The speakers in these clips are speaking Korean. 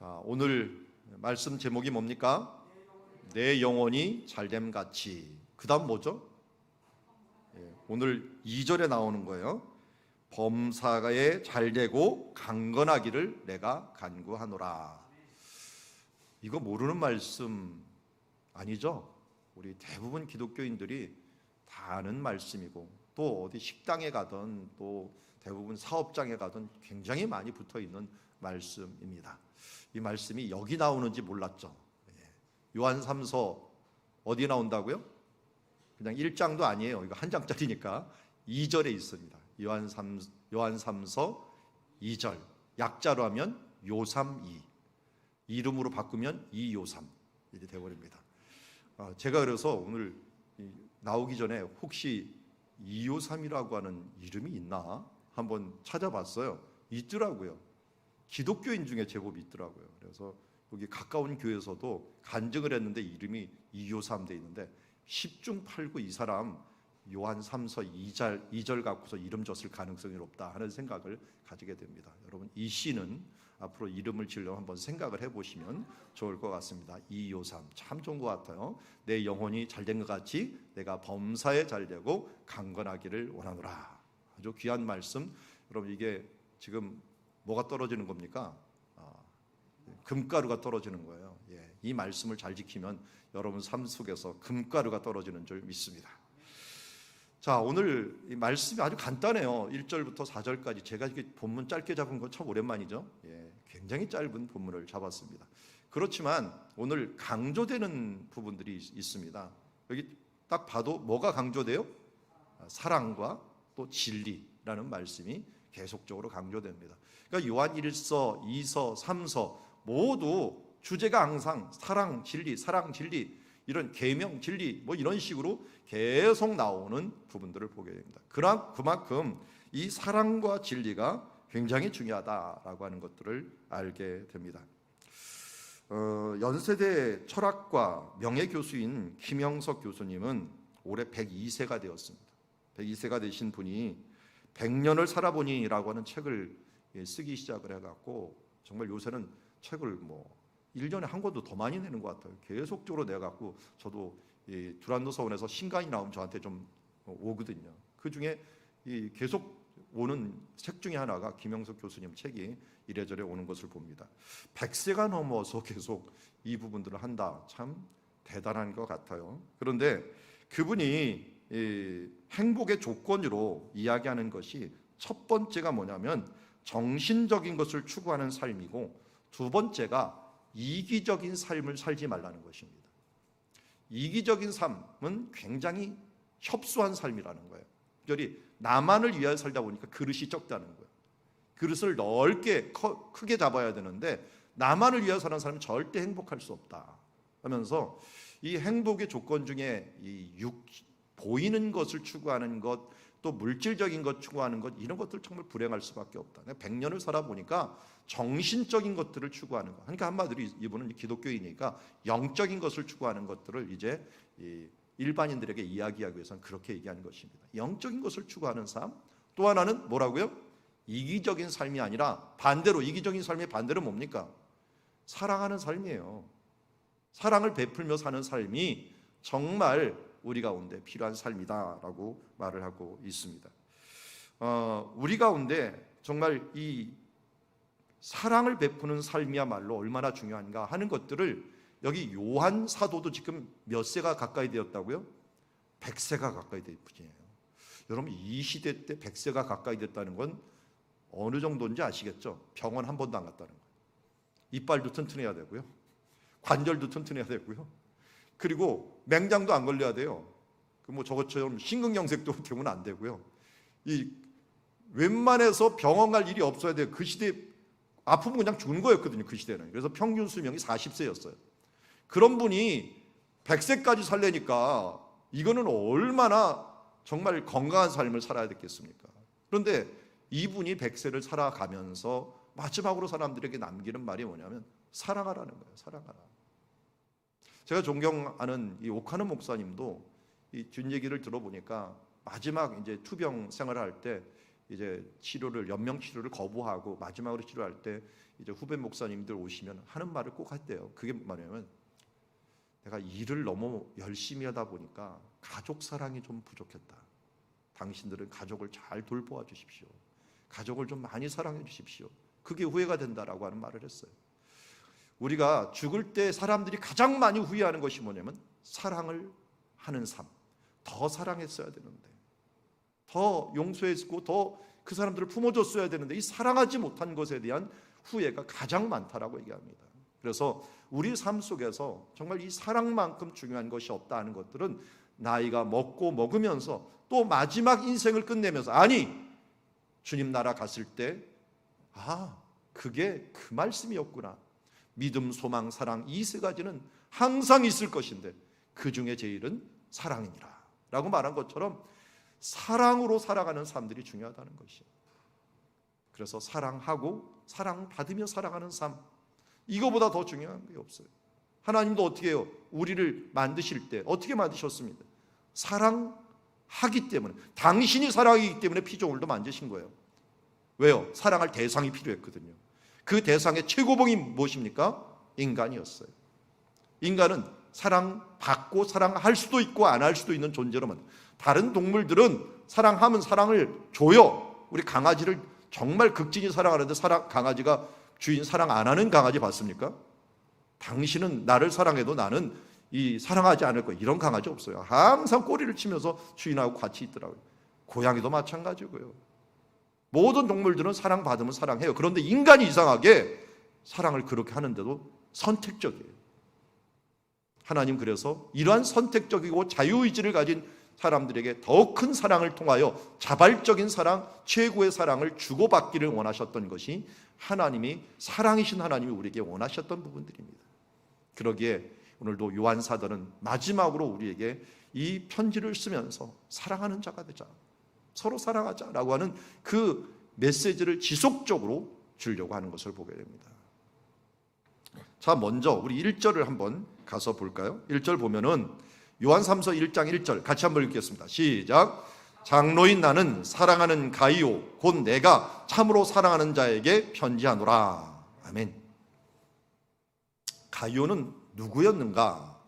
자, 오늘 말씀 제목이 뭡니까? 내 영혼이 잘됨 같이. 그 다음 뭐죠? 오늘 2절에 나오는 거예요. 범사에 잘되고 강건하기를 내가 간구하노라. 이거 모르는 말씀 아니죠? 우리 대부분 기독교인들이 다 아는 말씀이고, 또 어디 식당에 가든 또 대부분 사업장에 가든 굉장히 많이 붙어있는 말씀입니다. 이 말씀이 여기 나오는지 몰랐죠. 요한 3서 어디에 나온다고요? 그냥 1장도 아니에요. 이거 한 장짜리니까 2절에 있습니다. 요한 3서 2절. 약자로 하면 요삼2, 이름으로 바꾸면 이요삼 이렇게 되어버립니다. 제가 그래서 오늘 나오기 전에 혹시 이요삼이라고 하는 이름이 있나 한번 찾아봤어요. 있더라고요. 기독교인 중에 제법 있더라고요. 그래서 여기 가까운 교회에서도 간증을 했는데 이름이 이요삼 돼 있는데 10중 8구 이 사람 요한 3서 2절 갖고서 이름 줬을 가능성이 높다 하는 생각을 가지게 됩니다. 여러분, 이 씨는 앞으로 이름을 지으려고 한번 생각을 해보시면 좋을 것 같습니다. 이요삼 참 좋은 것 같아요. 내 영혼이 잘된 것 같이 내가 범사에 잘되고 강건하기를 원하노라. 아주 귀한 말씀. 여러분, 이게 지금 뭐가 떨어지는 겁니까? 금가루가 떨어지는 거예요. 이 말씀을 잘 지키면 여러분 삶 속에서 금가루가 떨어지는 줄 믿습니다. 자, 오늘 이 말씀이 아주 간단해요. 1절부터 4절까지 제가 이렇게 본문 짧게 잡은 건 참 오랜만이죠. 굉장히 짧은 본문을 잡았습니다. 그렇지만 오늘 강조되는 부분들이 있습니다. 여기 딱 봐도 뭐가 강조돼요? 사랑과 또 진리라는 말씀이 계속적으로 강조됩니다. 그러니까 요한 1서, 2서, 3서 모두 주제가 항상 사랑, 진리, 사랑, 진리, 이런 계명, 진리 뭐 이런 식으로 계속 나오는 부분들을 보게 됩니다. 그만큼 이 사랑과 진리가 굉장히 중요하다라고 하는 것들을 알게 됩니다. 연세대 철학과 명예교수인 김영석 교수님은 올해 102세가 되었습니다. 102세가 되신 분이 100년을 살아보니라고 하는 책을 쓰기 시작을 해갖고 정말 요새는 책을 1년에 한 권도 더 많이 내는 것 같아요. 계속적으로 내갖고 저도 이 두란노 서원에서 신간이 나오면 저한테 좀 오거든요. 그 중에 이 계속 오는 책 중에 하나가 김영석 교수님 책이 이래저래 오는 것을 봅니다. 100세가 넘어서 계속 이 부분들을 한다. 참 대단한 것 같아요. 그런데 그분이 행복의 조건으로 이야기하는 것이 첫 번째가 뭐냐면 정신적인 것을 추구하는 삶이고, 두 번째가 이기적인 삶을 살지 말라는 것입니다. 이기적인 삶은 굉장히 협소한 삶이라는 거예요. 특별히 나만을 위하여 살다 보니까 그릇이 적다는 거예요. 그릇을 넓게 크게 잡아야 되는데 나만을 위하여 사는 사람은 절대 행복할 수 없다 하면서 이 행복의 조건 중에 보이는 것을 추구하는 것, 또 물질적인 것 추구하는 것, 이런 것들 정말 불행할 수밖에 없다. 100년을 살아보니까 정신적인 것들을 추구하는 것, 그러니까 한마디로 이분은 기독교이니까 영적인 것을 추구하는 것들을 이제 일반인들에게 이야기하기 위해서는 그렇게 얘기하는 것입니다. 영적인 것을 추구하는 삶. 또 하나는 뭐라고요? 이기적인 삶이 아니라 반대로, 이기적인 삶의 반대로 뭡니까? 사랑하는 삶이에요. 사랑을 베풀며 사는 삶이 정말 우리 가운데 필요한 삶이다라고 말을 하고 있습니다. 우리 가운데 정말 이 사랑을 베푸는 삶이야말로 얼마나 중요한가 하는 것들을 여기 요한 사도도 지금 몇 세가 가까이 되었다고요? 100세가 가까이 될 뿐이에요. 여러분, 이 시대 때 100세가 가까이 됐다는 건 어느 정도인지 아시겠죠? 병원 한 번도 안 갔다는 거예요. 이빨도 튼튼해야 되고요, 관절도 튼튼해야 되고요, 그리고 맹장도 안 걸려야 돼요. 저것처럼 심근경색도 되면 안 되고요. 웬만해서 병원 갈 일이 없어야 돼요. 그 시대 아프면 그냥 죽는 거였거든요. 그 시대는. 그래서 평균 수명이 40세였어요. 그런 분이 100세까지 살려니까 이거는 얼마나 정말 건강한 삶을 살아야 됐겠습니까? 그런데 이분이 100세를 살아가면서 마지막으로 사람들에게 남기는 말이 뭐냐면 사랑하라는 거예요. 사랑하라. 제가 존경하는 이 오카노 목사님도 이 뒷얘기를 들어보니까 마지막 이제 투병 생활을 할 때 이제 연명 치료를 거부하고 마지막으로 치료할 때 이제 후배 목사님들 오시면 하는 말을 꼭 했대요. 그게 뭐냐면, 내가 일을 너무 열심히 하다 보니까 가족 사랑이 좀 부족했다. 당신들은 가족을 잘 돌보아 주십시오. 가족을 좀 많이 사랑해 주십시오. 그게 후회가 된다라고 하는 말을 했어요. 우리가 죽을 때 사람들이 가장 많이 후회하는 것이 뭐냐면, 사랑을 하는 삶. 더 사랑했어야 되는데, 더 용서했고 더 그 사람들을 품어줬어야 되는데, 이 사랑하지 못한 것에 대한 후회가 가장 많다라고 얘기합니다. 그래서 우리 삶 속에서 정말 이 사랑만큼 중요한 것이 없다 하는 것들은 나이가 먹고 먹으면서 또 마지막 인생을 끝내면서, 아니 주님 나라 갔을 때 그게 그 말씀이었구나. 믿음, 소망, 사랑, 이 세 가지는 항상 있을 것인데 그 중에 제일은 사랑이니라 라고 말한 것처럼 사랑으로 살아가는 삶들이 중요하다는 것이에요. 그래서 사랑하고 사랑받으며 살아가는 삶, 이거보다 더 중요한 게 없어요. 하나님도 어떻게 해요? 우리를 만드실 때 어떻게 만드셨습니까? 사랑하기 때문에, 당신이 사랑이기 때문에 피조물도 만드신 거예요. 왜요? 사랑할 대상이 필요했거든요. 그 대상의 최고봉이 무엇입니까? 인간이었어요. 인간은 사랑받고 사랑할 수도 있고 안 할 수도 있는 존재로만, 다른 동물들은 사랑하면 사랑을 줘요. 우리 강아지를 정말 극진히 사랑하는데 강아지가 주인 사랑 안 하는 강아지 봤습니까? 당신은 나를 사랑해도 나는 사랑하지 않을 거야, 이런 강아지 없어요. 항상 꼬리를 치면서 주인하고 같이 있더라고요. 고양이도 마찬가지고요. 모든 동물들은 사랑받으면 사랑해요. 그런데 인간이 이상하게 사랑을 그렇게 하는데도 선택적이에요. 하나님 그래서 이러한 선택적이고 자유의지를 가진 사람들에게 더 큰 사랑을 통하여 자발적인 사랑, 최고의 사랑을 주고받기를 원하셨던 것이 하나님이, 사랑이신 하나님이 우리에게 원하셨던 부분들입니다. 그러기에 오늘도 요한 사도는 마지막으로 우리에게 이 편지를 쓰면서 사랑하는 자가 되자, 서로 사랑하자라고 하는 그 메시지를 지속적으로 주려고 하는 것을 보게 됩니다. 자, 먼저 우리 1절을 한번 가서 볼까요? 1절 보면은 요한 3서 1장 1절 같이 한번 읽겠습니다. 시작. 장로인 나는 사랑하는 가이오 곧 내가 참으로 사랑하는 자에게 편지하노라. 아멘. 가이오는 누구였는가?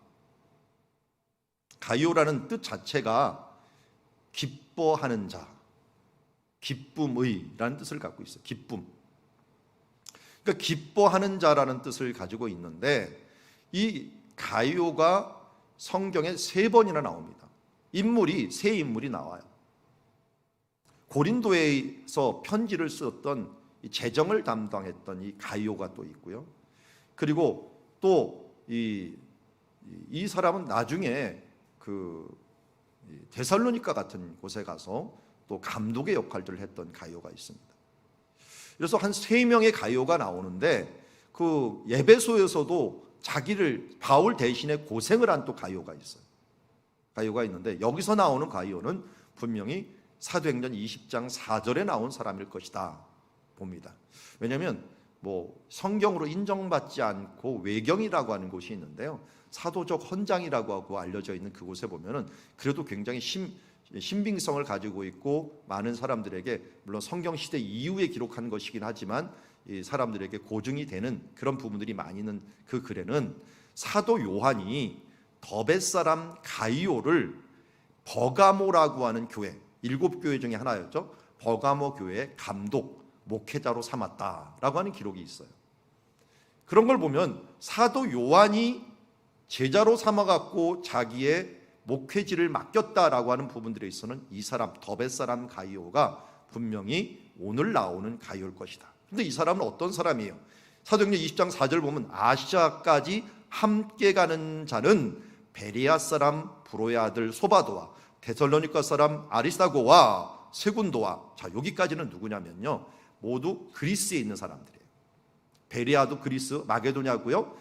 가이오라는 뜻 자체가 기뻐하는 자, 기쁨의라는 뜻을 갖고 있어요. 기쁨. 그러니까 기뻐하는 자라는 뜻을 가지고 있는데, 이 가이오가 성경에 3번이나 나옵니다. 새 인물이 나와요. 고린도에서 편지를 썼던 재정을 담당했던 이 가이오가 또 있고요. 그리고 또 이 사람은 나중에 그 데살로니가 같은 곳에 가서 또 감독의 역할들을 했던 가이오가 있습니다. 그래서 한 3명의 가이오가 나오는데, 그 에베소에서도 자기를 바울 대신에 고생을 한 또 가이오가 있어요. 가이오가 있는데, 여기서 나오는 가이오는 분명히 사도행전 20장 4절에 나온 사람일 것이다 봅니다. 왜냐하면 성경으로 인정받지 않고 외경이라고 하는 곳이 있는데요, 사도적 헌장이라고 하고 알려져 있는 그곳에 보면은 그래도 굉장히 신빙성을 가지고 있고, 많은 사람들에게, 물론 성경 시대 이후에 기록한 것이긴 하지만 이 사람들에게 고증이 되는 그런 부분들이 많이 있는 그 글에는, 사도 요한이 더벳 사람 가이오를 버가모라고 하는 교회, 7교회 중에 하나였죠. 버가모 교회의 감독, 목회자로 삼았다라고 하는 기록이 있어요. 그런 걸 보면 사도 요한이 제자로 삼아갖고 자기의 목회지를 맡겼다라고 하는 부분들에 있어서는 이 사람, 더벳 사람 가이오가 분명히 오늘 나오는 가이오일 것이다. 근데 이 사람은 어떤 사람이에요? 사도행전 20장 4절 보면, 아시아까지 함께 가는 자는 베레아 사람 브로의 아들 소바도와 데살로니가 사람 아리스다고와 세군도와, 자 여기까지는 누구냐면요, 모두 그리스에 있는 사람들이에요. 베레아도 그리스 마게도냐고요.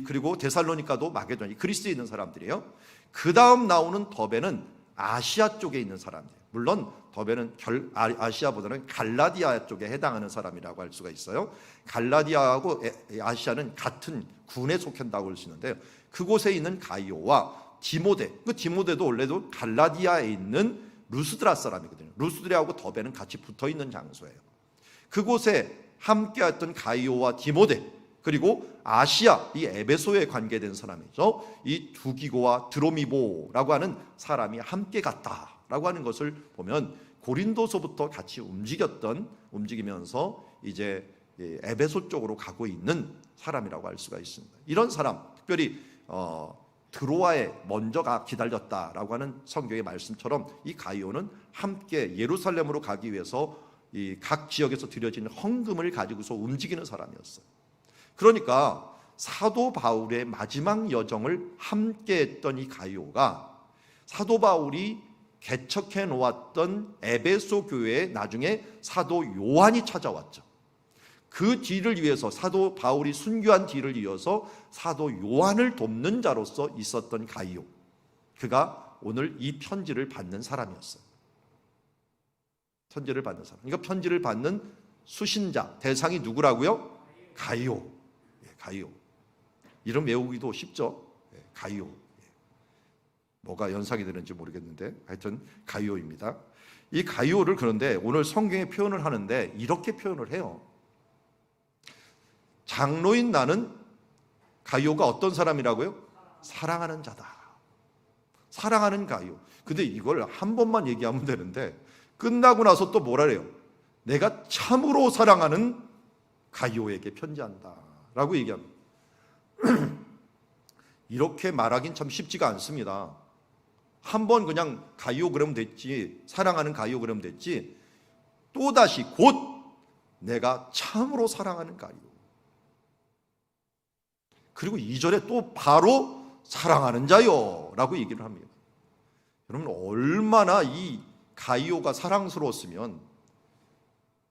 그리고 데살로니가도 마게도냐, 그리스에 있는 사람들이에요. 그 다음 나오는 더베는 아시아 쪽에 있는 사람들. 물론 더베는 아시아보다는 갈라디아 쪽에 해당하는 사람이라고 할 수가 있어요. 갈라디아하고 아시아는 같은 군에 속한다고 할 수 있는데요, 그곳에 있는 가이오와 디모데, 그 디모데도 원래도 갈라디아에 있는 루스드라 사람이거든요. 루스드라하고 더베는 같이 붙어있는 장소예요. 그곳에 함께했던 가이오와 디모데, 그리고 아시아, 이 에베소에 관계된 사람이죠. 이 두기고와 드로미보라고 하는 사람이 함께 갔다라고 하는 것을 보면 고린도서부터 같이 움직이면서 이제 에베소 쪽으로 가고 있는 사람이라고 할 수가 있습니다. 이런 사람, 특별히 드로아에 먼저가 기다렸다라고 하는 성경의 말씀처럼 이 가이오는 함께 예루살렘으로 가기 위해서 이 각 지역에서 드려지는 헌금을 가지고서 움직이는 사람이었어요. 그러니까 사도 바울의 마지막 여정을 함께 했던 이 가이오가 사도 바울이 개척해 놓았던 에베소 교회에 나중에 사도 요한이 찾아왔죠. 그 뒤를 위해서 사도 바울이 순교한 뒤를 이어서 사도 요한을 돕는 자로서 있었던 가이오, 그가 오늘 이 편지를 받는 사람이었어요. 편지를 받는 사람. 그러니까 편지를 받는 수신자, 대상이 누구라고요? 가이오. 가이오. 이름 외우기도 쉽죠? 가이오. 뭐가 연상이 되는지 모르겠는데 하여튼 가이오입니다. 이 가이오를 그런데 오늘 성경에 표현을 하는데 이렇게 표현을 해요. 장로인 나는 가이오가 어떤 사람이라고요? 사랑하는 자다. 사랑하는 가이오. 근데 이걸 한 번만 얘기하면 되는데 끝나고 나서 또 뭐라 그래요? 내가 참으로 사랑하는 가이오에게 편지한다 라고 얘기합니다. 이렇게 말하긴 참 쉽지가 않습니다. 한 번 그냥 가이오 그러면 됐지, 사랑하는 가이오 그러면 됐지, 또다시 곧 내가 참으로 사랑하는 가이오, 그리고 2절에 또 바로 사랑하는 자요 라고 얘기를 합니다. 여러분, 얼마나 이 가이오가 사랑스러웠으면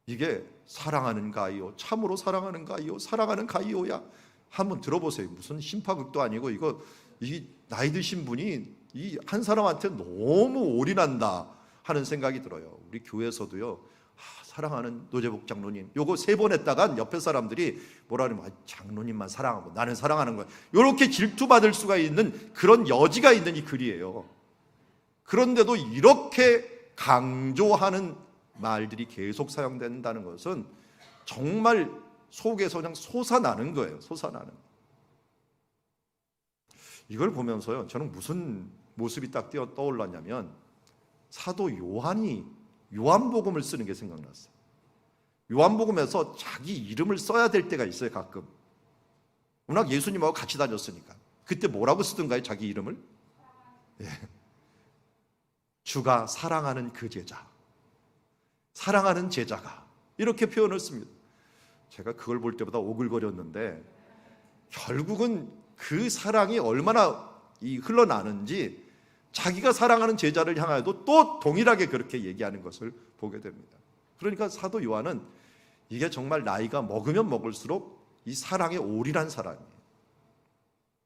이게 사랑하는 가이오, 참으로 사랑하는 가이오, 사랑하는 가이오야 한번 들어보세요. 무슨 심파극도 아니고 이 나이 드신 분이 이 한 사람한테 너무 올인한다 하는 생각이 들어요. 우리 교회에서도요, 사랑하는 노재복 장로님, 요거 3번 했다간 옆에 사람들이 뭐라 그러면 장로님만 사랑하고 나는 사랑하는 거야, 이렇게 질투받을 수가 있는 그런 여지가 있는 이 글이에요. 그런데도 이렇게 강조하는 말들이 계속 사용된다는 것은 정말 속에서 그냥 솟아나는 거예요. 솟아나는. 이걸 보면서요, 저는 무슨 모습이 딱 떠올랐냐면 사도 요한이 요한복음을 쓰는 게 생각났어요. 요한복음에서 자기 이름을 써야 될 때가 있어요. 가끔. 워낙 예수님하고 같이 다녔으니까. 그때 뭐라고 쓰던가요? 자기 이름을? 예. 주가 사랑하는 그 제자, 사랑하는 제자가, 이렇게 표현을 씁니다. 제가 그걸 볼 때보다 오글거렸는데 결국은 그 사랑이 얼마나 흘러나는지 자기가 사랑하는 제자를 향하여도 또 동일하게 그렇게 얘기하는 것을 보게 됩니다. 그러니까 사도 요한은 이게 정말 나이가 먹으면 먹을수록 이 사랑에 올인한 사람이에요.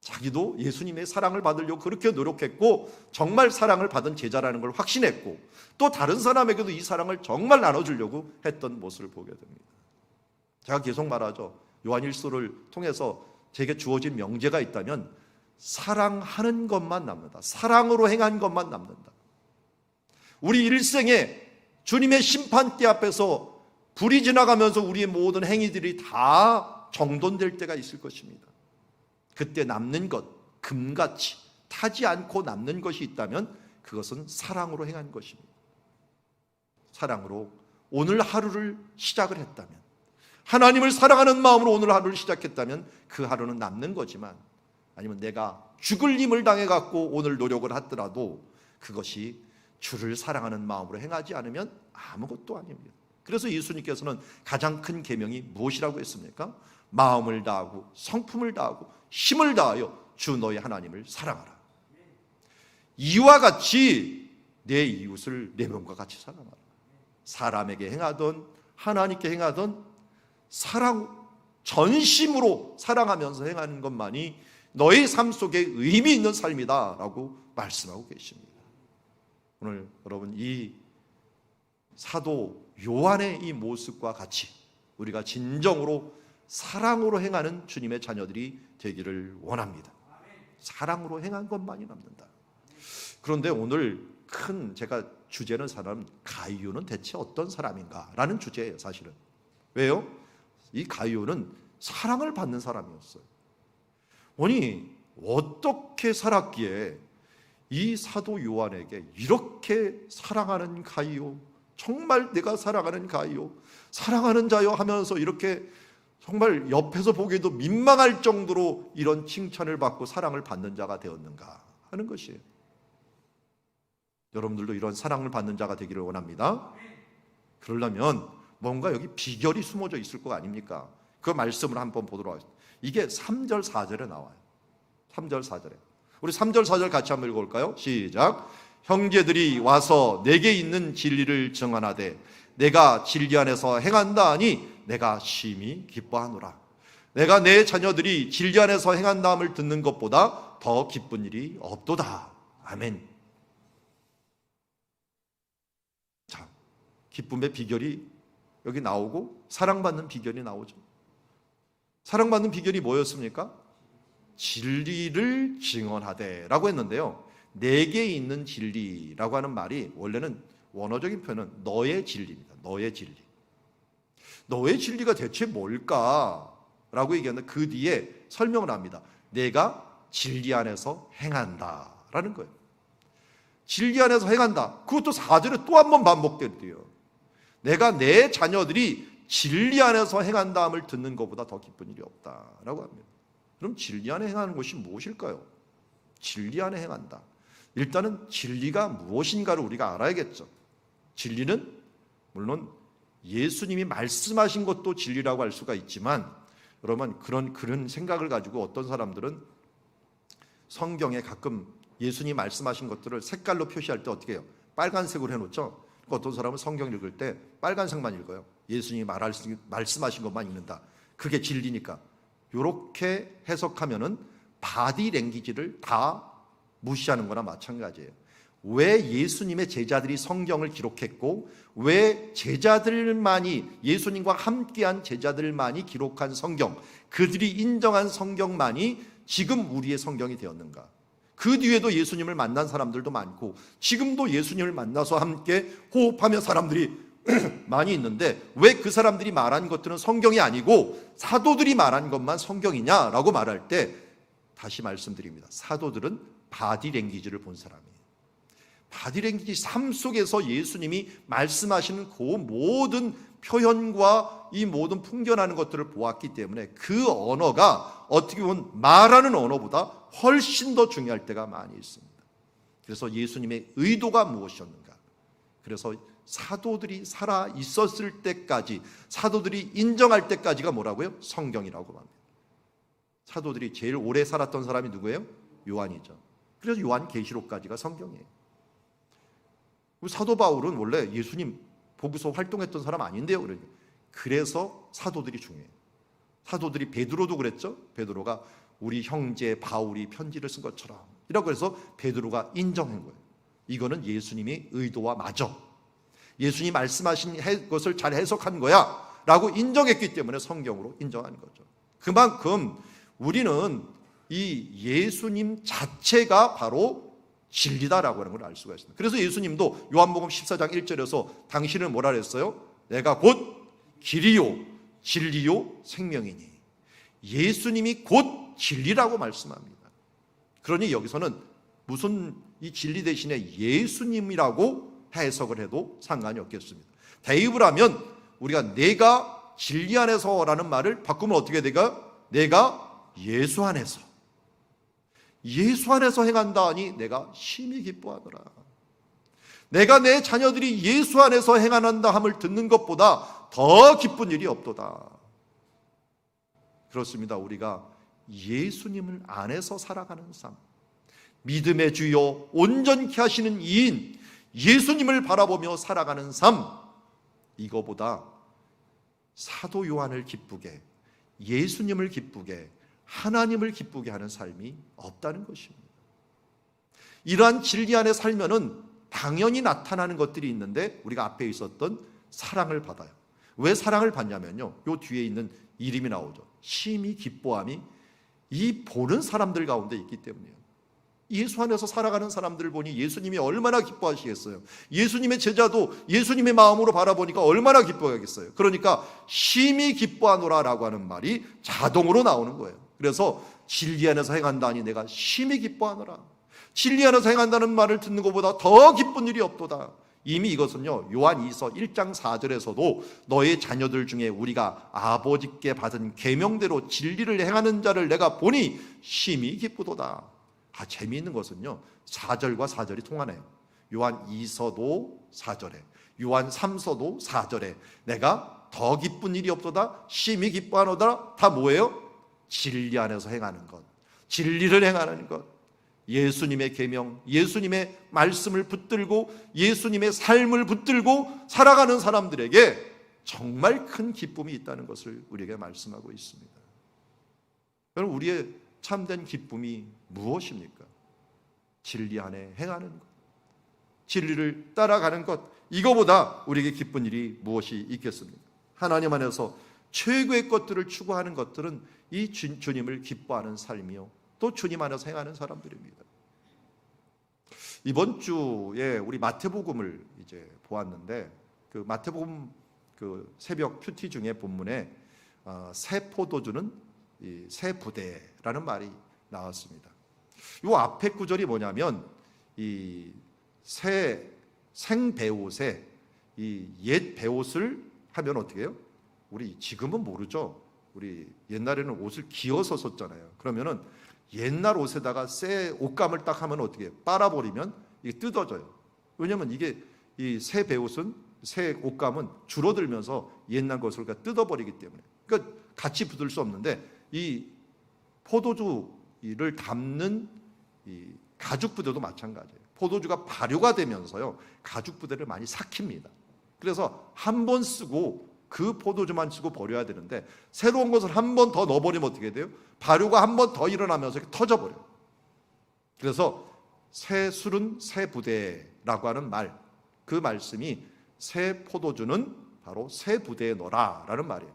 자기도 예수님의 사랑을 받으려고 그렇게 노력했고 정말 사랑을 받은 제자라는 걸 확신했고 또 다른 사람에게도 이 사랑을 정말 나눠주려고 했던 모습을 보게 됩니다. 제가 계속 말하죠. 요한일서를 통해서 제게 주어진 명제가 있다면 사랑하는 것만 남는다. 사랑으로 행한 것만 남는다. 우리 일생에 주님의 심판대 앞에서 불이 지나가면서 우리의 모든 행위들이 다 정돈될 때가 있을 것입니다. 그때 남는 것, 금같이 타지 않고 남는 것이 있다면 그것은 사랑으로 행한 것입니다. 사랑으로 오늘 하루를 시작을 했다면, 하나님을 사랑하는 마음으로 오늘 하루를 시작했다면 그 하루는 남는 거지만, 아니면 내가 죽을 힘을 당해갖고 오늘 노력을 하더라도 그것이 주를 사랑하는 마음으로 행하지 않으면 아무것도 아닙니다. 그래서 예수님께서는 가장 큰 계명이 무엇이라고 했습니까? 마음을 다하고 성품을 다하고 힘을 다하여 주 너의 하나님을 사랑하라. 이와 같이 내 이웃을 내 몸과 같이 사랑하라. 사람에게 행하던 하나님께 행하던 사랑, 전심으로 사랑하면서 행하는 것만이 너의 삶 속에 의미 있는 삶이다라고 말씀하고 계십니다. 오늘 여러분, 이 사도 요한의 이 모습과 같이 우리가 진정으로 사랑으로 행하는 주님의 자녀들이 되기를 원합니다. 사랑으로 행한 것만이 남는다. 그런데 오늘 제가 주제는 사람 가이오는 대체 어떤 사람인가라는 주제예요. 사실은 왜요? 이 가이오는 사랑을 받는 사람이었어요. 아니 어떻게 살았기에 이 사도 요한에게 이렇게 사랑하는 가이오, 정말 내가 사랑하는 가이오, 사랑하는 자요 하면서 이렇게 정말 옆에서 보기에도 민망할 정도로 이런 칭찬을 받고 사랑을 받는 자가 되었는가 하는 것이에요. 여러분들도 이런 사랑을 받는 자가 되기를 원합니다. 그러려면 뭔가 여기 비결이 숨어져 있을 거 아닙니까? 그 말씀을 한번 보도록 하겠습니다. 이게 3절 4절에 나와요. 3절 4절에 우리 3절 4절 같이 한번 읽어볼까요? 시작. 형제들이 와서 내게 있는 진리를 증언하되 내가 진리 안에서 행한다 하니 내가 심히 기뻐하노라. 내가 내 자녀들이 진리 안에서 행한다함을 듣는 것보다 더 기쁜 일이 없도다. 아멘. 자, 기쁨의 비결이 여기 나오고 사랑받는 비결이 나오죠. 사랑받는 비결이 뭐였습니까? 진리를 증언하되 라고 했는데요, 내게 있는 진리라고 하는 말이 원래는 원어적인 표현은 너의 진리입니다. 너의 진리. 너의 진리가 대체 뭘까? 라고 얘기하는데 그 뒤에 설명을 합니다. 내가 진리 안에서 행한다 라는 거예요. 진리 안에서 행한다. 그것도 4절에 또 한 번 반복되대요. 내가 내 자녀들이 진리 안에서 행한다함을 듣는 것보다 더 기쁜 일이 없다라고 합니다. 그럼 진리 안에 행하는 것이 무엇일까요? 진리 안에 행한다. 일단은 진리가 무엇인가를 우리가 알아야겠죠. 진리는 물론 예수님이 말씀하신 것도 진리라고 할 수가 있지만, 여러분 그런 생각을 가지고 어떤 사람들은 성경에 가끔 예수님 말씀하신 것들을 색깔로 표시할 때 어떻게 해요? 빨간색으로 해놓죠. 어떤 사람은 성경 읽을 때 빨간색만 읽어요. 예수님이 말씀하신 것만 읽는다. 그게 진리니까. 이렇게 해석하면은 바디 랭귀지를 다 무시하는 거나 마찬가지예요. 왜 예수님의 제자들이 성경을 기록했고 왜 제자들만이, 예수님과 함께한 제자들만이 기록한 성경, 그들이 인정한 성경만이 지금 우리의 성경이 되었는가? 그 뒤에도 예수님을 만난 사람들도 많고 지금도 예수님을 만나서 함께 호흡하며 사람들이 많이 있는데 왜 그 사람들이 말한 것들은 성경이 아니고 사도들이 말한 것만 성경이냐라고 말할 때 다시 말씀드립니다. 사도들은 바디랭귀지를 본 사람이에요. 바디랭귀지, 삶 속에서 예수님이 말씀하시는 그 모든 표현과 이 모든 풍겨나는 것들을 보았기 때문에 그 언어가 어떻게 보면 말하는 언어보다 훨씬 더 중요할 때가 많이 있습니다. 그래서 예수님의 의도가 무엇이었는가? 그래서 사도들이 살아 있었을 때까지, 사도들이 인정할 때까지가 뭐라고요? 성경이라고 합니다. 사도들이 제일 오래 살았던 사람이 누구예요? 요한이죠. 그래서 요한계시록까지가 성경이에요. 사도 바울은 원래 예수님 보고서 활동했던 사람 아닌데요. 그래서 사도들이 중요해요. 사도들이, 베드로도 그랬죠. 베드로가 우리 형제 바울이 편지를 쓴 것처럼 이라고 해서 베드로가 인정한 거예요. 이거는 예수님의 의도와 맞아. 예수님이 말씀하신 것을 잘 해석한 거야 라고 인정했기 때문에 성경으로 인정한 거죠. 그만큼 우리는 이 예수님 자체가 바로 진리다라고 하는 걸 알 수가 있습니다. 그래서 예수님도 요한복음 14장 1절에서 당신은 뭐라 그랬어요? 내가 곧 길이요 진리요 생명이니. 예수님이 곧 진리라고 말씀합니다. 그러니 여기서는 무슨 이 진리 대신에 예수님이라고 해석을 해도 상관이 없겠습니다. 대입을 하면 우리가 내가 진리 안에서라는 말을 바꾸면 어떻게 될까? 내가 예수 안에서, 예수 안에서 행한다 하니 내가 심히 기뻐하더라. 내가 내 자녀들이 예수 안에서 행한다 함을 듣는 것보다 더 기쁜 일이 없도다. 그렇습니다. 우리가 예수님을 안에서 살아가는 삶, 믿음의 주요 온전케 하시는 이인 예수님을 바라보며 살아가는 삶, 이거보다 사도 요한을 기쁘게, 예수님을 기쁘게, 하나님을 기쁘게 하는 삶이 없다는 것입니다. 이러한 진리 안에 살면은 당연히 나타나는 것들이 있는데 우리가 앞에 있었던 사랑을 받아요. 왜 사랑을 받냐면요, 요 뒤에 있는 이름이 나오죠. 심히 기뻐함이 이 보는 사람들 가운데 있기 때문이에요. 예수 안에서 살아가는 사람들을 보니 예수님이 얼마나 기뻐하시겠어요. 예수님의 제자도 예수님의 마음으로 바라보니까 얼마나 기뻐하겠어요. 그러니까 심히 기뻐하노라라고 하는 말이 자동으로 나오는 거예요. 그래서 진리 안에서 행한다니 내가 심히 기뻐하노라. 진리 안에서 행한다는 말을 듣는 것보다 더 기쁜 일이 없도다. 이미 이것은요, 요한 2서 1장 4절에서도 너의 자녀들 중에 우리가 아버지께 받은 계명대로 진리를 행하는 자를 내가 보니 심히 기쁘도다. 재미있는 것은요, 4절과 4절이 통하네요. 요한 2서도 4절에, 요한 3서도 4절에 내가 더 기쁜 일이 없도다, 심히 기뻐하노다. 다 뭐예요? 진리 안에서 행하는 것, 진리를 행하는 것, 예수님의 계명, 예수님의 말씀을 붙들고 예수님의 삶을 붙들고 살아가는 사람들에게 정말 큰 기쁨이 있다는 것을 우리에게 말씀하고 있습니다. 여러분, 우리의 참된 기쁨이 무엇입니까? 진리 안에 행하는 것, 진리를 따라가는 것, 이거보다 우리에게 기쁜 일이 무엇이 있겠습니까? 하나님 안에서 최고의 것들을 추구하는 것들은 이 주님을 기뻐하는 삶이요, 또 주님 안에서 행하는 사람들입니다. 이번 주에 우리 마태복음을 이제 보았는데, 그 마태복음 그 새벽 큐티 중에 본문에 새 포도주는 이 새 부대라는 말이 나왔습니다. 이 앞에 구절이 뭐냐면, 이 새 생배옷에 이 옛 배옷을 하면 어떻게 해요? 우리 지금은 모르죠. 우리 옛날에는 옷을 기어서 썼잖아요. 그러면은 옛날 옷에다가 새 옷감을 딱 하면 어떻게 해요? 빨아버리면 이게 뜯어져요. 왜냐면 이게 이 새 배옷은, 새 옷감은 줄어들면서 옛날 것을 뜯어버리기 때문에, 그러니까 같이 붙을 수 없는데, 이 포도주를 담는 이 가죽 부대도 마찬가지예요. 포도주가 발효가 되면서요, 가죽 부대를 많이 삭힙니다. 그래서 한 번 쓰고 그 포도주만 쓰고 버려야 되는데, 새로운 것을 한 번 더 넣어버리면 어떻게 돼요? 발효가 한 번 더 일어나면서 터져버려요. 그래서 새 술은 새 부대라고 하는 말, 그 말씀이 새 포도주는 바로 새 부대에 넣어라 라는 말이에요.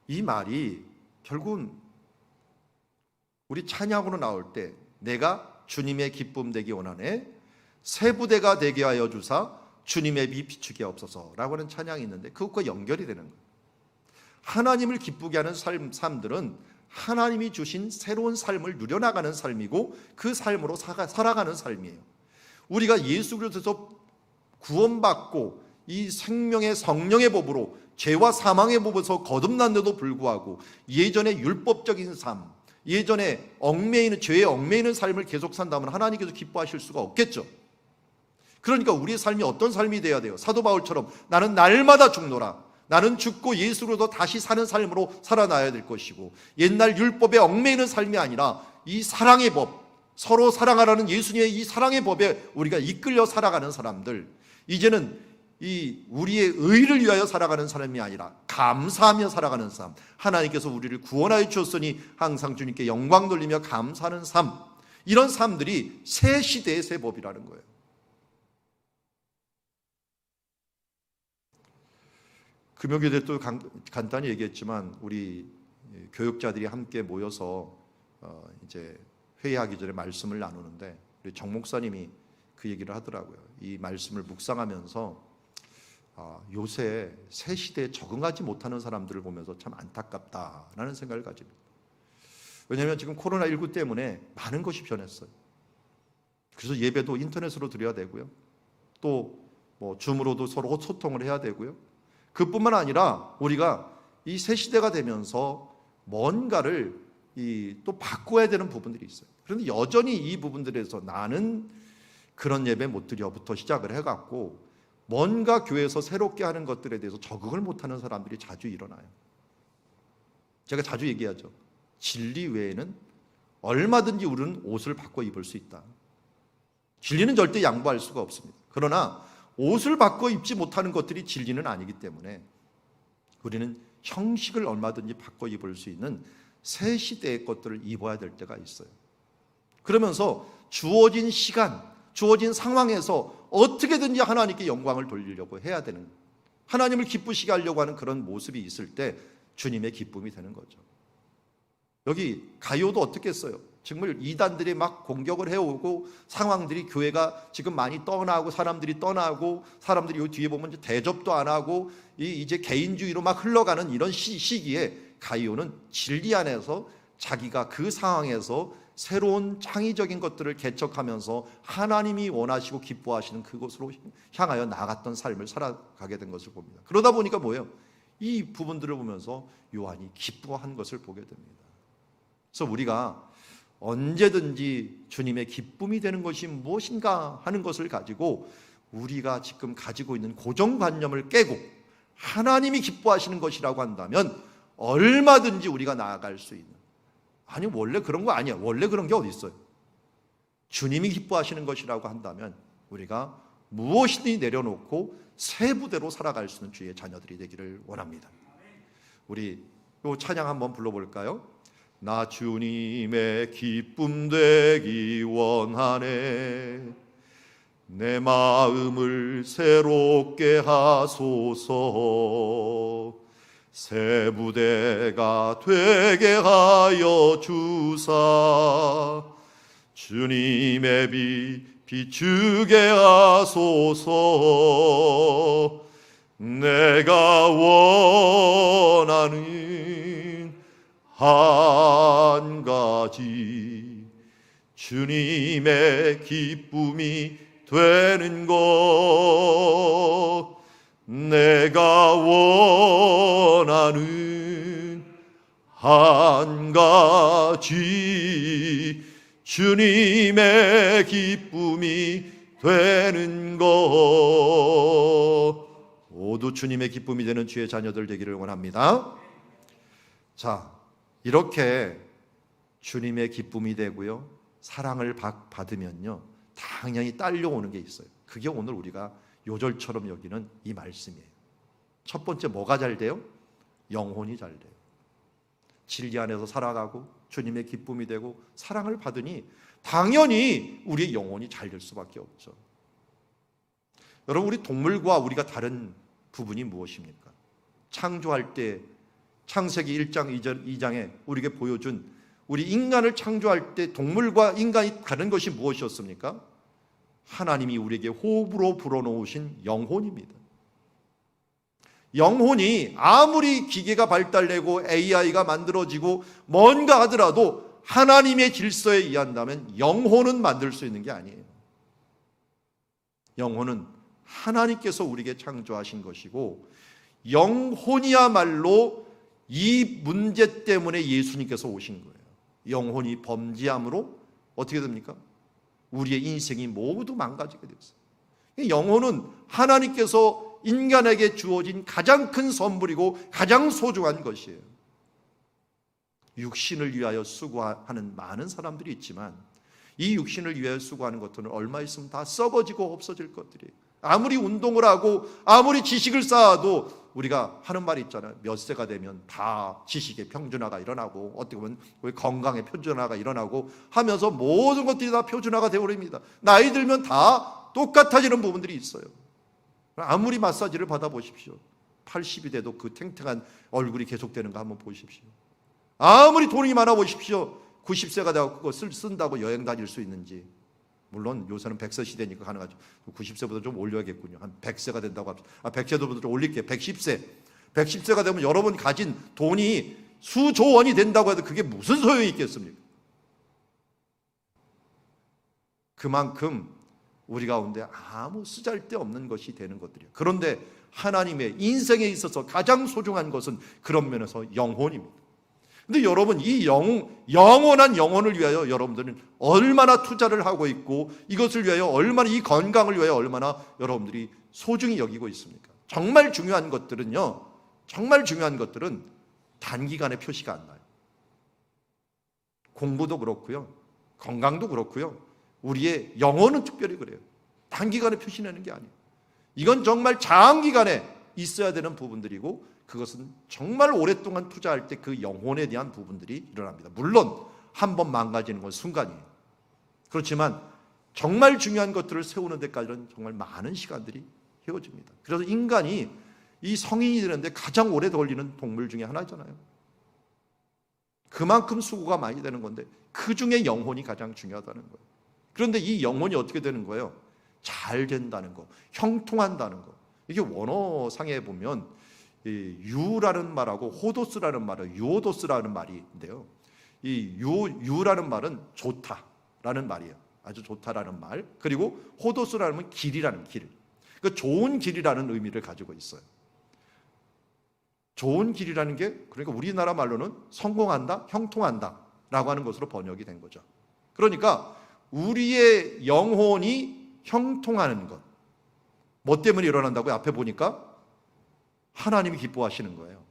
이 말이 결국은 우리 찬양으로 나올 때 내가 주님의 기쁨 되기 원하네, 새 부대가 되게 하여 주사 주님의 비 비추게 없어서라고 하는 찬양이 있는데, 그것과 연결이 되는 거예요. 하나님을 기쁘게 하는 삶들은 하나님이 주신 새로운 삶을 누려나가는 삶이고, 그 삶으로 살아가는 삶이에요. 우리가 예수 그리스도에서 구원받고 이 생명의 성령의 법으로 죄와 사망의 법에서 거듭난데도 불구하고 예전의 율법적인 삶, 예전에 죄에 얽매이는 삶을 계속 산다면 하나님께서 기뻐하실 수가 없겠죠. 그러니까 우리의 삶이 어떤 삶이 돼야 돼요? 사도 바울처럼 나는 날마다 죽노라, 나는 죽고 예수로도 다시 사는 삶으로 살아나야 될 것이고, 옛날 율법에 얽매이는 삶이 아니라 이 사랑의 법, 서로 사랑하라는 예수님의 이 사랑의 법에 우리가 이끌려 살아가는 사람들, 이제는 이 우리의 의를 위하여 살아가는 사람이 아니라 감사하며 살아가는 삶, 하나님께서 우리를 구원하여 주셨으니 항상 주님께 영광 돌리며 감사하는 삶, 이런 삶들이 새 시대의 새 법이라는 거예요. 금요일에 또 간단히 얘기했지만, 우리 교육자들이 함께 모여서 이제 회의하기 전에 말씀을 나누는데, 우리 정 목사님이 그 얘기를 하더라고요. 이 말씀을 묵상하면서 요새 새 시대에 적응하지 못하는 사람들을 보면서 참 안타깝다라는 생각을 가집니다. 왜냐하면 지금 코로나19 때문에 많은 것이 변했어요. 그래서 예배도 인터넷으로 드려야 되고요, 또 뭐 줌으로도 서로 소통을 해야 되고요. 그뿐만 아니라 우리가 이 새 시대가 되면서 뭔가를 또 바꿔야 되는 부분들이 있어요. 그런데 여전히 이 부분들에서 나는 그런 예배 못 드려부터 시작을 해갖고 뭔가 교회에서 새롭게 하는 것들에 대해서 적응을 못하는 사람들이 자주 일어나요. 제가 자주 얘기하죠. 진리 외에는 얼마든지 우리는 옷을 바꿔 입을 수 있다. 진리는 절대 양보할 수가 없습니다. 그러나 옷을 바꿔 입지 못하는 것들이 진리는 아니기 때문에 우리는 형식을 얼마든지 바꿔 입을 수 있는 새 시대의 것들을 입어야 될 때가 있어요. 그러면서 주어진 시간, 주어진 상황에서 어떻게든지 하나님께 영광을 돌리려고 해야 되는, 하나님을 기쁘시게 하려고 하는 그런 모습이 있을 때 주님의 기쁨이 되는 거죠. 여기 가요도 어떻게 했어요? 정말 이단들이 막 공격을 해오고 상황들이 교회가 지금 많이 떠나고 사람들이 떠나고 사람들이 요 뒤에 보면 이제 대접도 안 하고 이제 개인주의로 막 흘러가는 이런 시기에 가이오는 진리 안에서 자기가 그 상황에서 새로운 창의적인 것들을 개척하면서 하나님이 원하시고 기뻐하시는 그곳으로 향하여 나갔던 삶을 살아가게 된 것을 봅니다. 그러다 보니까 뭐예요? 이 부분들을 보면서 요한이 기뻐한 것을 보게 됩니다. 그래서 우리가 언제든지 주님의 기쁨이 되는 것이 무엇인가 하는 것을 가지고 우리가 지금 가지고 있는 고정관념을 깨고 하나님이 기뻐하시는 것이라고 한다면 얼마든지 우리가 나아갈 수 있는, 아니 원래 그런 거 아니야, 원래 그런 게 어디 있어요. 주님이 기뻐하시는 것이라고 한다면 우리가 무엇이든지 내려놓고 새 부대로 살아갈 수 있는 주의 자녀들이 되기를 원합니다. 우리 요 찬양 한번 불러볼까요? 나 주님의 기쁨 되기 원하네, 내 마음을 새롭게 하소서, 새 부대가 되게 하여 주사, 주님의 빛 비추게 하소서, 내가 원하는 한 가지 주님의 기쁨이 되는 것, 내가 원하는 한 가지 주님의 기쁨이 되는 것. 모두 주님의 기쁨이 되는 주의 자녀들 되기를 원합니다. 자, 이렇게 주님의 기쁨이 되고요, 사랑을 받으면요 당연히 딸려오는 게 있어요. 그게 오늘 우리가 요절처럼 여기는 이 말씀이에요. 첫 번째 뭐가 잘 돼요? 영혼이 잘 돼요. 진리 안에서 살아가고 주님의 기쁨이 되고 사랑을 받으니 당연히 우리의 영혼이 잘 될 수밖에 없죠. 여러분, 우리 동물과 우리가 다른 부분이 무엇입니까? 창조할 때 창세기 1장 2장에 우리에게 보여준 우리 인간을 창조할 때 동물과 인간이 다른 것이 무엇이었습니까? 하나님이 우리에게 호흡으로 불어넣으신 영혼입니다. 영혼이 아무리 기계가 발달되고 AI가 만들어지고 뭔가 하더라도 하나님의 질서에 의한다면 영혼은 만들 수 있는 게 아니에요. 영혼은 하나님께서 우리에게 창조하신 것이고, 영혼이야말로 이 문제 때문에 예수님께서 오신 거예요. 영혼이 범죄함으로 어떻게 됩니까? 우리의 인생이 모두 망가지게 됐어요. 영혼은 하나님께서 인간에게 주어진 가장 큰 선물이고 가장 소중한 것이에요. 육신을 위하여 수고하는 많은 사람들이 있지만 이 육신을 위하여 수고하는 것들은 얼마 있으면 다 썩어지고 없어질 것들이에요. 아무리 운동을 하고 아무리 지식을 쌓아도 우리가 하는 말이 있잖아요. 몇 세가 되면 다 지식의 평준화가 일어나고 어떻게 보면 우리 건강의 표준화가 일어나고 하면서 모든 것들이 다 표준화가 되어버립니다. 나이 들면 다 똑같아지는 부분들이 있어요. 아무리 마사지를 받아보십시오. 80이 돼도 그 탱탱한 얼굴이 계속되는 거 한번 보십시오. 아무리 돈이 많아 보십시오. 90세가 되고 그것을 쓴다고 여행 다닐 수 있는지. 물론 요새는 100세 시대니까 가능하죠. 90세보다 좀 올려야겠군요. 한 100세가 된다고 합시다. 100세보다 좀 올릴게요. 110세. 110세가 되면 여러분 가진 돈이 수조 원이 된다고 해도 그게 무슨 소용이 있겠습니까? 그만큼 우리 가운데 아무 쓰잘데없는 것이 되는 것들이에요. 그런데 하나님의 인생에 있어서 가장 소중한 것은 그런 면에서 영혼입니다. 근데 여러분, 이 영원한 영혼을 위하여 여러분들은 얼마나 투자를 하고 있고 이것을 위하여 얼마나, 이 건강을 위하여 얼마나 여러분들이 소중히 여기고 있습니까? 정말 중요한 것들은요, 정말 중요한 것들은 단기간에 표시가 안 나요. 공부도 그렇고요, 건강도 그렇고요, 우리의 영혼은 특별히 그래요. 단기간에 표시내는 게 아니에요. 이건 정말 장기간에 있어야 되는 부분들이고, 그것은 정말 오랫동안 투자할 때 그 영혼에 대한 부분들이 일어납니다. 물론 한 번 망가지는 건 순간이에요. 그렇지만 정말 중요한 것들을 세우는 데까지는 정말 많은 시간들이 헤어집니다. 그래서 인간이 이 성인이 되는데 가장 오래 걸리는 동물 중에 하나잖아요. 그만큼 수고가 많이 되는 건데 그 중에 영혼이 가장 중요하다는 거예요. 그런데 이 영혼이 어떻게 되는 거예요? 잘 된다는 거, 형통한다는 거. 이게 원어상에 보면 유라는 말하고 호도스라는 말은 유오도스라는 말인데요. 이 유라는 말은 좋다라는 말이에요. 아주 좋다라는 말. 그리고 호도스라는 건 길이라는 길. 그러니까 좋은 길이라는 의미를 가지고 있어요. 좋은 길이라는 게 그러니까 우리나라 말로는 성공한다, 형통한다라고 하는 것으로 번역이 된 거죠. 그러니까 우리의 영혼이 형통하는 것. 뭐 때문에 일어난다고요? 앞에 보니까 하나님이 기뻐하시는 거예요.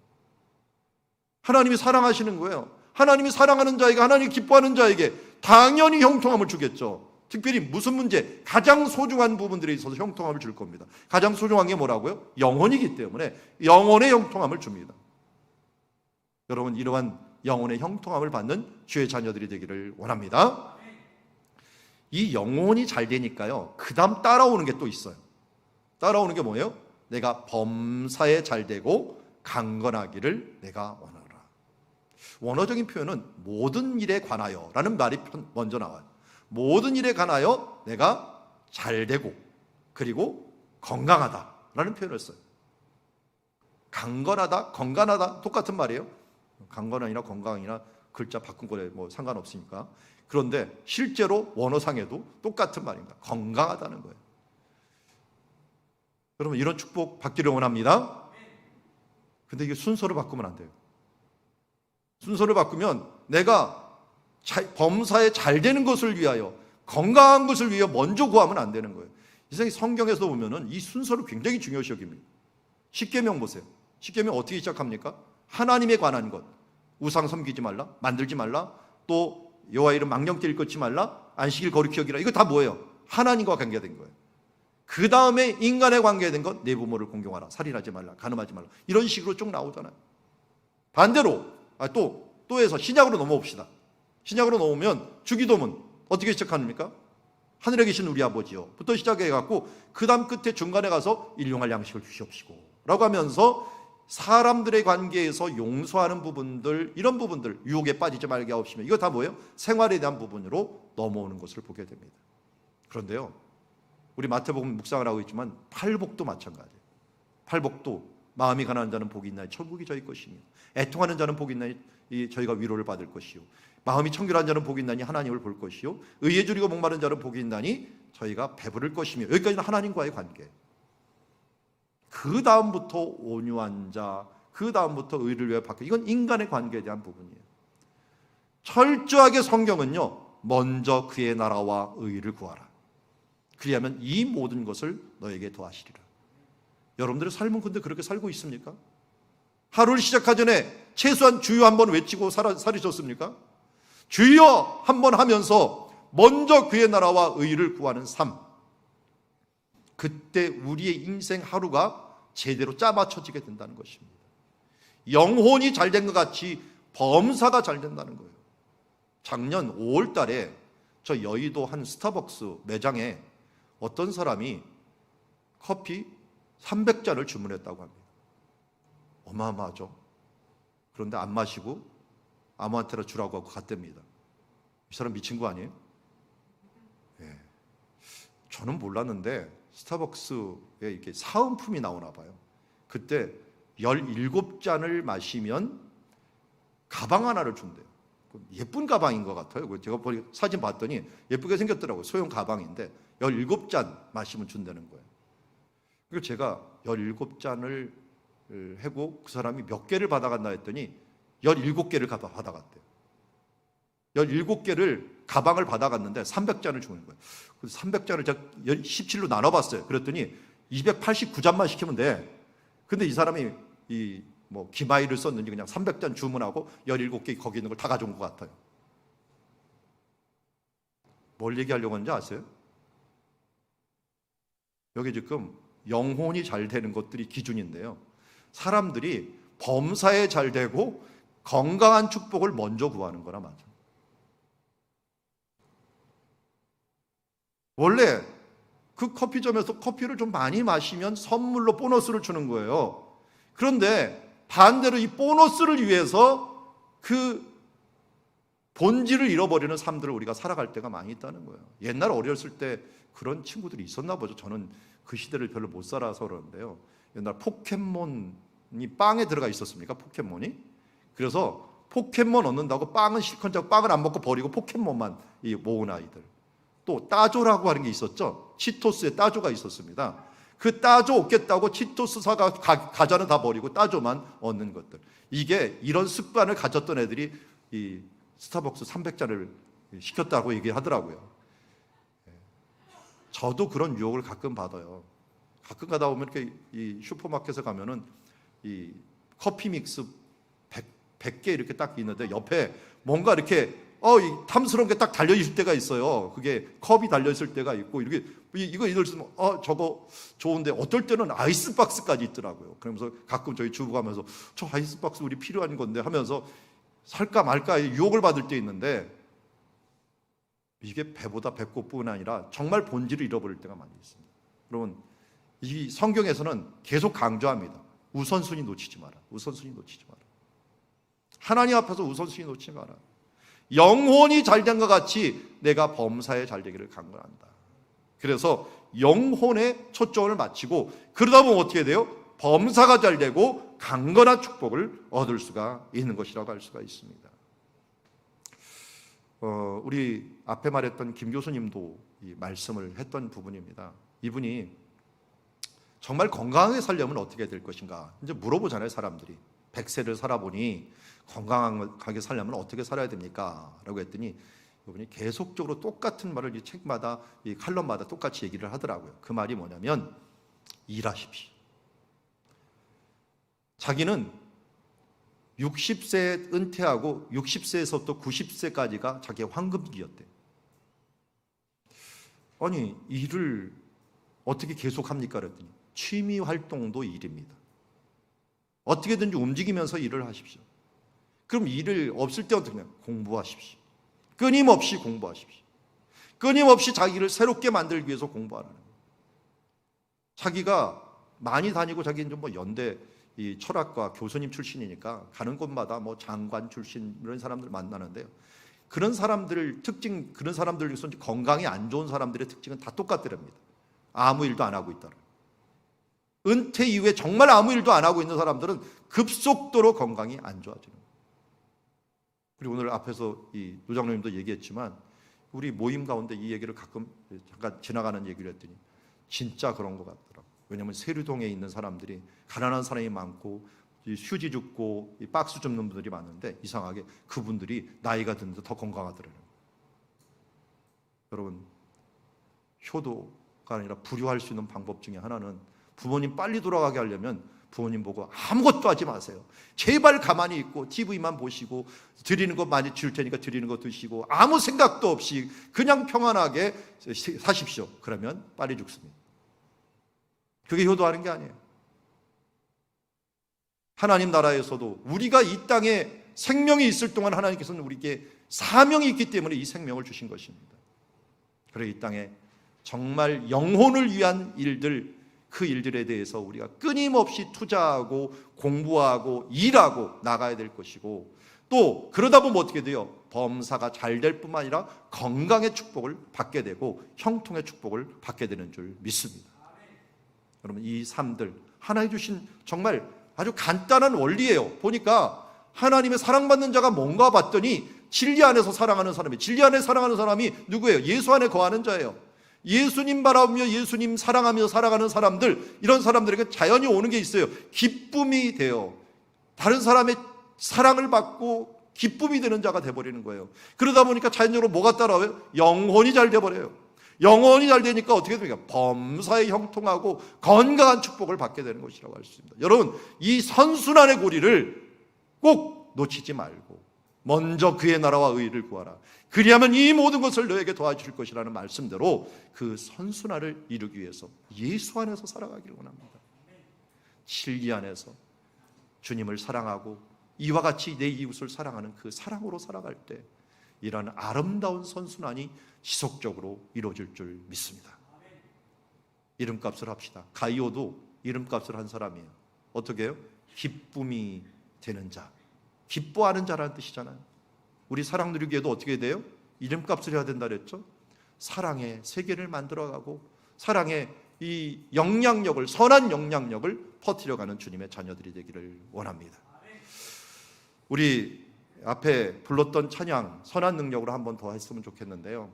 하나님이 사랑하시는 거예요. 하나님이 사랑하는 자에게, 하나님이 기뻐하는 자에게 당연히 형통함을 주겠죠. 특별히 무슨 문제, 가장 소중한 부분들에 있어서 형통함을 줄 겁니다. 가장 소중한 게 뭐라고요? 영혼이기 때문에 영혼의 형통함을 줍니다. 여러분, 이러한 영혼의 형통함을 받는 주의 자녀들이 되기를 원합니다. 이 영혼이 잘 되니까요, 그 다음 따라오는 게 또 있어요. 따라오는 게 뭐예요? 내가 범사에 잘 되고 강건하기를 내가 원하노라. 원어적인 표현은 모든 일에 관하여 라는 말이 먼저 나와요. 모든 일에 관하여 내가 잘 되고 그리고 건강하다 라는 표현을 써요. 강건하다, 건강하다 똑같은 말이에요. 강건이나 건강이나 글자 바꾼 거에 뭐 상관없으니까. 그런데 실제로 원어상에도 똑같은 말입니다. 건강하다는 거예요. 여러분, 이런 축복 받기를 원합니다. 근데 이게 순서를 바꾸면 안 돼요. 순서를 바꾸면 내가 범사에 잘 되는 것을 위하여, 건강한 것을 위하여 먼저 구하면 안 되는 거예요. 이 성경에서 보면은 이 순서를 굉장히 중요시 여깁니다. 십계명 보세요. 십계명 어떻게 시작합니까? 하나님에 관한 것. 우상 섬기지 말라, 만들지 말라, 또 여호와 이름 망령되이 일컫지 말라, 안식일 거룩히 여기라. 이거 다 뭐예요? 하나님과 관계된 거예요. 그 다음에 인간에 관계된 것, 내 부모를 공경하라, 살인하지 말라, 간음하지 말라, 이런 식으로 쭉 나오잖아요. 반대로 또 해서 신약으로 넘어옵시다. 신약으로 넘어오면 주기도문 어떻게 시작합니까? 하늘에 계신 우리 아버지요 부터 시작해갖고 그 다음 끝에 중간에 가서 일용할 양식을 주시옵시고 라고 하면서 사람들의 관계에서 용서하는 부분들, 이런 부분들, 유혹에 빠지지 말게 하옵시며, 이거 다 뭐예요? 생활에 대한 부분으로 넘어오는 것을 보게 됩니다. 그런데요, 우리 마태복음 묵상을 하고 있지만 팔복도 마찬가지예요. 팔복도 마음이 가난한 자는 복이 있나니 천국이 저희 것이며, 애통하는 자는 복이 있나니 저희가 위로를 받을 것이요, 마음이 청결한 자는 복이 있나니 하나님을 볼 것이요, 의에 줄이고 목마른 자는 복이 있나니 저희가 배부를 것이며, 여기까지는 하나님과의 관계. 그 다음부터 온유한 자, 그 다음부터 의를 위해 받고, 이건 인간의 관계에 대한 부분이에요. 철저하게 성경은요, 먼저 그의 나라와 의를 구하라. 그리하면 이 모든 것을 너에게 더하시리라. 여러분들의 삶은 근데 그렇게 살고 있습니까? 하루를 시작하기 전에 최소한 주여 한번 외치고 살으셨습니까? 주여 한번 하면서 먼저 그의 나라와 의를 구하는 삶. 그때 우리의 인생 하루가 제대로 짜맞춰지게 된다는 것입니다. 영혼이 잘 된 것 같이 범사가 잘 된다는 거예요. 작년 5월 달에 저 여의도 한 스타벅스 매장에 어떤 사람이 커피 300잔을 주문했다고 합니다. 어마어마하죠. 그런데 안 마시고 아무한테나 주라고 하고 갔답니다. 이 사람 미친 거 아니에요? 예. 저는 몰랐는데 스타벅스에 이렇게 사은품이 나오나 봐요. 그때 17잔을 마시면 가방 하나를 준대요. 예쁜 가방인 것 같아요. 제가 사진 봤더니 예쁘게 생겼더라고요. 소형 가방인데 17잔 마시면 준다는 거예요. 그리고 제가 17잔을 하고 그 사람이 몇 개를 받아갔나 했더니 17개를 받아갔대요. 17개를 가방을 받아갔는데 300잔을 주는 거예요. 300잔을 제가 17로 나눠봤어요. 그랬더니 289잔만 시키면 돼. 근데 이 사람이 뭐 기마일을 썼는지 그냥 300잔 주문하고 17개 거기 있는 걸 다 가져온 것 같아요. 뭘 얘기하려고 하는지 아세요? 여기 지금 영혼이 잘 되는 것들이 기준인데요, 사람들이 범사에 잘 되고 건강한 축복을 먼저 구하는 거나 맞아요. 원래 그 커피점에서 커피를 좀 많이 마시면 선물로 보너스를 주는 거예요. 그런데 반대로 이 보너스를 위해서 그 본질을 잃어버리는 삶들을 우리가 살아갈 때가 많이 있다는 거예요. 옛날 어렸을 때 그런 친구들이 있었나 보죠. 저는 그 시대를 별로 못 살아서 그러는데요. 옛날 포켓몬이 빵에 들어가 있었습니까? 포켓몬이. 그래서 포켓몬 얻는다고 빵은 실컷 잡고 빵을 안 먹고 버리고 포켓몬만 모은 아이들. 또 따조라고 하는 게 있었죠. 치토스에 따조가 있었습니다. 그 따조 얻겠다고 치토스 사가 과자는 다 버리고 따조만 얻는 것들. 이게 이런 습관을 가졌던 애들이 이 스타벅스 300잔을 시켰다고 얘기하더라고요. 저도 그런 유혹을 가끔 받아요. 가끔 가다 보면 이렇게 이 슈퍼마켓에 가면은 이 커피 믹스 100개 이렇게 딱 있는데 옆에 뭔가 이렇게 이 탐스러운 게 딱 달려 있을 때가 있어요. 그게 컵이 달려 있을 때가 있고 이렇게 이거 있으면 저거 좋은데 어떨 때는 아이스박스까지 있더라고요. 그러면서 가끔 저희 주부 가면서 저 아이스박스 우리 필요한 건데 하면서 살까 말까 유혹을 받을 때 있는데 이게 배보다 배꼽뿐 아니라 정말 본질을 잃어버릴 때가 많이 있습니다. 여러분 이 성경에서는 계속 강조합니다. 우선순위 놓치지 마라. 우선순위 놓치지 마라. 하나님 앞에서 우선순위 놓치지 마라. 영혼이 잘된 것 같이 내가 범사에 잘되기를 간구한다. 그래서 영혼에 초점을 맞추고 그러다 보면 어떻게 돼요? 범사가 잘되고 강건한 축복을 얻을 수가 있는 것이라고 할 수가 있습니다. 우리 앞에 말했던 김 교수님도 이 말씀을 했던 부분입니다. 이분이 정말 건강하게 살려면 어떻게 될 것인가 이제 물어보잖아요. 사람들이 100세를 살아보니 건강하게 살려면 어떻게 살아야 됩니까? 라고 했더니 이분이 계속적으로 똑같은 말을 이 책마다 이 칼럼마다 똑같이 얘기를 하더라고요. 그 말이 뭐냐면 일하십시오. 자기는 60세에 은퇴하고 60세에서부터 90세까지가 자기의 황금기였대. 아니 일을 어떻게 계속합니까? 그랬더니 취미 활동도 일입니다. 어떻게든지 움직이면서 일을 하십시오. 그럼 일을 없을 때 어떻게 하냐? 공부하십시오. 끊임없이 공부하십시오. 끊임없이 자기를 새롭게 만들기 위해서 공부하라는 거예요. 자기가 많이 다니고 자기는 좀 연대 이 철학과 교수님 출신이니까 가는 곳마다 장관 출신 이런 사람들 만나는데요. 그런 사람들 특징, 그런 사람들 중에서 건강이 안 좋은 사람들의 특징은 다 똑같더랍니다. 아무 일도 안 하고 있다. 은퇴 이후에 정말 아무 일도 안 하고 있는 사람들은 급속도로 건강이 안 좋아지는 거예요. 그리고 오늘 앞에서 이 노장로님도 얘기했지만 우리 모임 가운데 이 얘기를 가끔 잠깐 지나가는 얘기를 했더니 진짜 그런 것 같더라고요. 왜냐하면 세류동에 있는 사람들이 가난한 사람이 많고 휴지 줍고 박스 줍는 분들이 많은데 이상하게 그분들이 나이가 드는데 더 건강하더라고요. 여러분 효도가 아니라 불효할 수 있는 방법 중에 하나는 부모님 빨리 돌아가게 하려면 부모님 보고 아무것도 하지 마세요. 제발 가만히 있고 TV만 보시고 드리는 거 많이 줄 테니까 드리는 거 드시고 아무 생각도 없이 그냥 평안하게 사십시오. 그러면 빨리 죽습니다. 그게 효도하는 게 아니에요. 하나님 나라에서도 우리가 이 땅에 생명이 있을 동안 하나님께서는 우리에게 사명이 있기 때문에 이 생명을 주신 것입니다. 그래서 이 땅에 정말 영혼을 위한 일들, 그 일들에 대해서 우리가 끊임없이 투자하고 공부하고 일하고 나가야 될 것이고 또 그러다 보면 어떻게 돼요? 범사가 잘 될 뿐만 아니라 건강의 축복을 받게 되고 형통의 축복을 받게 되는 줄 믿습니다. 여러분 이 삶들 하나님 주신 정말 아주 간단한 원리예요. 보니까 하나님의 사랑받는 자가 뭔가 봤더니 진리 안에서 사랑하는 사람이, 진리 안에 사랑하는 사람이 누구예요? 예수 안에 거하는 자예요. 예수님 바라보며 예수님 사랑하며 살아가는 사람들, 이런 사람들에게 자연히 오는 게 있어요. 기쁨이 돼요. 다른 사람의 사랑을 받고 기쁨이 되는 자가 돼버리는 거예요. 그러다 보니까 자연적으로 뭐가 따라와요? 영혼이 잘 돼버려요. 영혼이 잘 되니까 어떻게 됩니까? 범사에 형통하고 건강한 축복을 받게 되는 것이라고 할 수 있습니다. 여러분 이 선순환의 고리를 꼭 놓치지 말고 먼저 그의 나라와 의를 구하라. 그리하면 이 모든 것을 너에게 도와줄 것이라는 말씀대로 그 선순환을 이루기 위해서 예수 안에서 살아가기를 원합니다. 진리 안에서 주님을 사랑하고 이와 같이 내 이웃을 사랑하는 그 사랑으로 살아갈 때 이런 아름다운 선순환이 지속적으로 이루어질 줄 믿습니다. 이름값을 합시다. 가이오도 이름값을 한 사람이에요. 어떻게 해요? 기쁨이 되는 자, 기뻐하는 자라는 뜻이잖아요. 우리 사랑 누리기에도 어떻게 돼요? 이름값을 해야 된다 그랬죠? 사랑의 세계를 만들어가고 사랑의 이 영향력을, 선한 영향력을 퍼뜨려가는 주님의 자녀들이 되기를 원합니다. 우리 앞에 불렀던 찬양 선한 능력으로 한 번 더 했으면 좋겠는데요.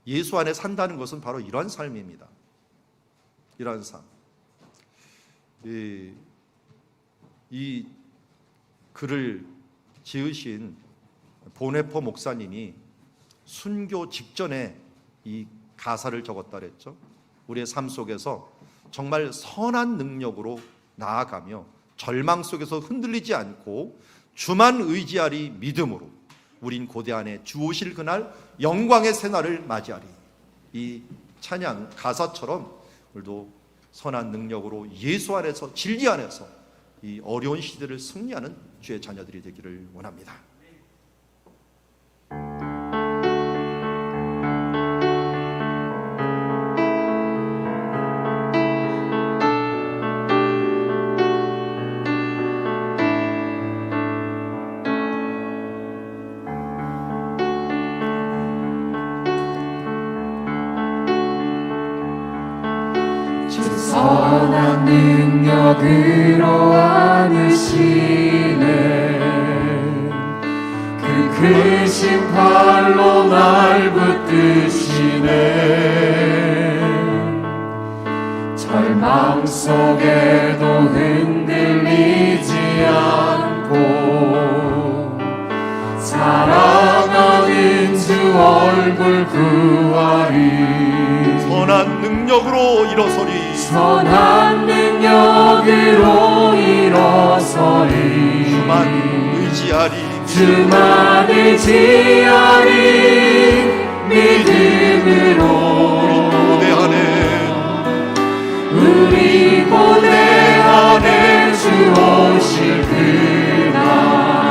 예수 안에 산다는 것은 바로 이러한 삶입니다. 이러한 삶. 이 글을 지으신 보네포 목사님이 순교 직전에 이 가사를 적었다 그랬죠. 우리의 삶 속에서 정말 선한 능력으로 나아가며 절망 속에서 흔들리지 않고 주만 의지하리 믿음으로 우린 고대 안에 주 오실 그날 영광의 새날을 맞이하리. 이 찬양 가사처럼 우리도 선한 능력으로 예수 안에서, 진리 안에서 이 어려운 시대를 승리하는 주의 자녀들이 되기를 원합니다. 선한 능력으로 안으시네. 그 크신 팔로 날 붙드시네. 절망 속에도 흔들리지 않고 사랑하는 주 얼굴 구하리. 선한 능력으로 일어서리. 선한 능력으로 일어서리. 주만 의지하리. 주만 의지하리. 믿음으로 우리 고대 안에 주 오실 그날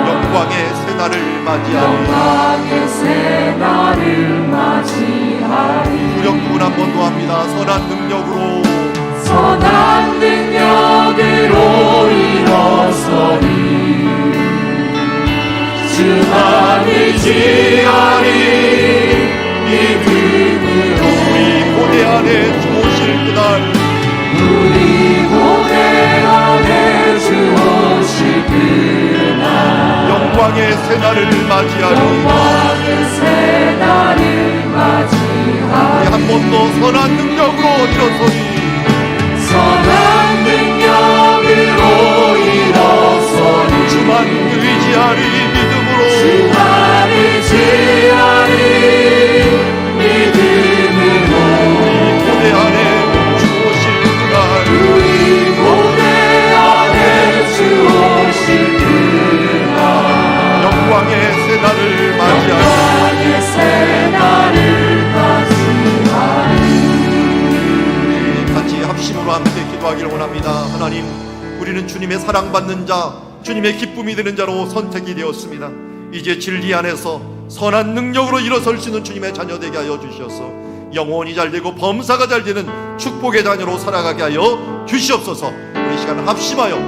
영광의 새날을 맞이하리. 영광의 새날을 맞이하리. 우리 부분 한 번 더 합니다. 선한 능력으로, 선한 능력으로 일어서리. 주만 의지하리. 믿음으로 우리 고대 안에 주 오실 그날 우리 고대 안에 주 오실 그날 영광의 새날을 맞이하리. 영광의 새날을 맞이하리. 한 번 더 선한 능력으로 일어서리. 선한 능력으로 일어서리. 주만 의지하리. 믿음으로 주만 의지하리. 믿음으로 고대 안에 주 오실 그날 우리 고대 안에 주 오실 그날 영광의 새날을 맞이하리. 영광의 새날을 맞이하리. 같이 합심으로 함께 기도하기를 원합니다. 하나님, 우리는 주님의 사랑받는 자, 주님의 기쁨이 되는 자로 선택이 되었습니다. 이제 진리 안에서 선한 능력으로 일어설 수 있는 주님의 자녀 되게 하여 주시옵소서. 영혼이 잘되고 범사가 잘되는 축복의 자녀로 살아가게 하여 주시옵소서. 우리 시간 합심하여